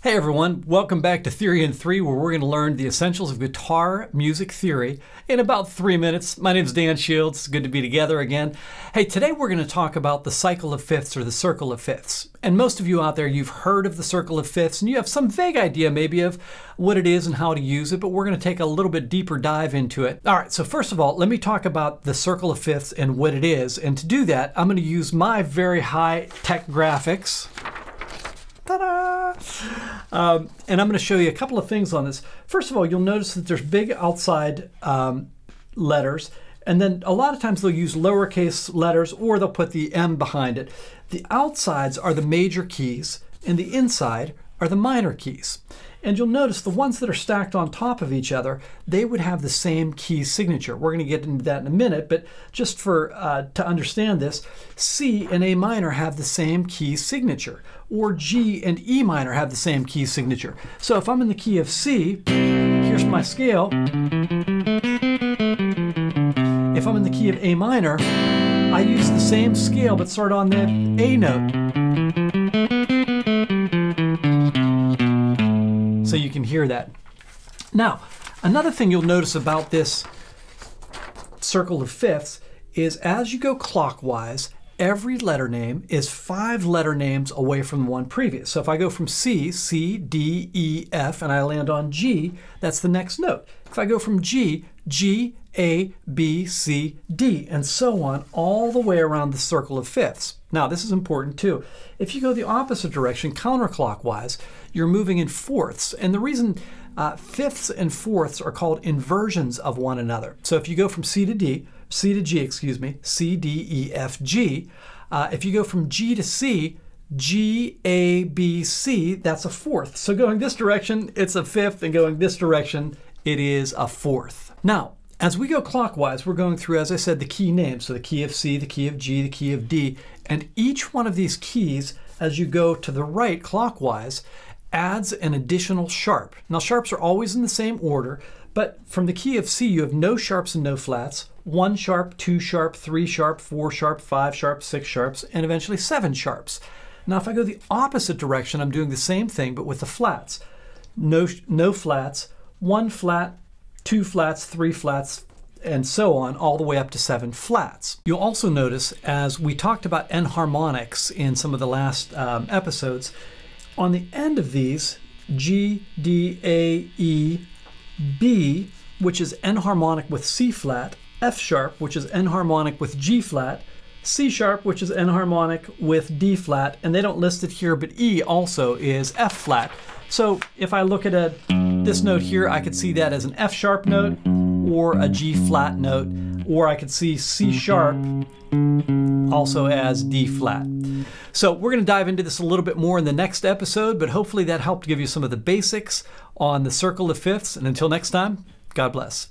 Hey everyone, welcome back to Theory in 3, where we're going to learn the essentials of guitar music theory in about 3 minutes. My name's Dan Shields. It's good to be together again. Hey, today we're going to talk about the cycle of fifths, or the circle of fifths. And most of you out there, you've heard of the circle of fifths, and you have some vague idea maybe of what it is and how to use it, but we're going to take a little bit deeper dive into it. All right, so first of all, let me talk about the circle of fifths and what it is. And to do that, I'm going to use my very high-tech graphics. Ta-da! And I'm going to show you a couple of things on this. First of all, you'll notice that there's big outside letters, and then a lot of times they'll use lowercase letters or they'll put the M behind it. The outsides are the major keys, and the inside are the minor keys. And you'll notice the ones that are stacked on top of each other, they would have the same key signature. We're going to get into that in a minute, but just for to understand this, C and A minor have the same key signature, or G and E minor have the same key signature. So if I'm in the key of C, here's my scale. If I'm in the key of A minor, I use the same scale but start on the A note. So you can hear that. Now, another thing you'll notice about this circle of fifths is as you go clockwise, every letter name is 5 letter names away from the one previous. So if I go from C, C, D, E, F, and I land on G, that's the next note. If I go from G, G, A, B, C, D, and so on, all the way around the circle of fifths. Now, this is important too. If you go the opposite direction, counterclockwise, you're moving in fourths. And the reason fifths and fourths are called inversions of one another. So if you go from C to G, C, D, E, F, G. If you go from G to C, G, A, B, C, that's a fourth. So going this direction, it's a fifth, and going this direction, it is a fourth. Now, as we go clockwise, we're going through, as I said, the key names. So the key of C, the key of G, the key of D, and each one of these keys, as you go to the right clockwise, adds an additional sharp. Now, sharps are always in the same order, but from the key of C, you have no sharps and no flats. 1 sharp, 2 sharp, 3 sharp, 4 sharp, 5 sharp, 6 sharps, and eventually 7 sharps. Now, if I go the opposite direction, I'm doing the same thing, but with the flats. No flats, 1 flat, 2 flats, 3 flats, and so on, all the way up to 7 flats. You'll also notice, as we talked about enharmonics in some of the last episodes, on the end of these, G, D, A, E, B, which is enharmonic with C flat, F sharp, which is enharmonic with G flat, C sharp, which is enharmonic with D flat, and they don't list it here, but E also is F flat. So if I look at this note here, I could see that as an F sharp note or a G flat note, or I could see C sharp also as D flat. So we're going to dive into this a little bit more in the next episode, but hopefully that helped give you some of the basics on the circle of fifths. And until next time, God bless.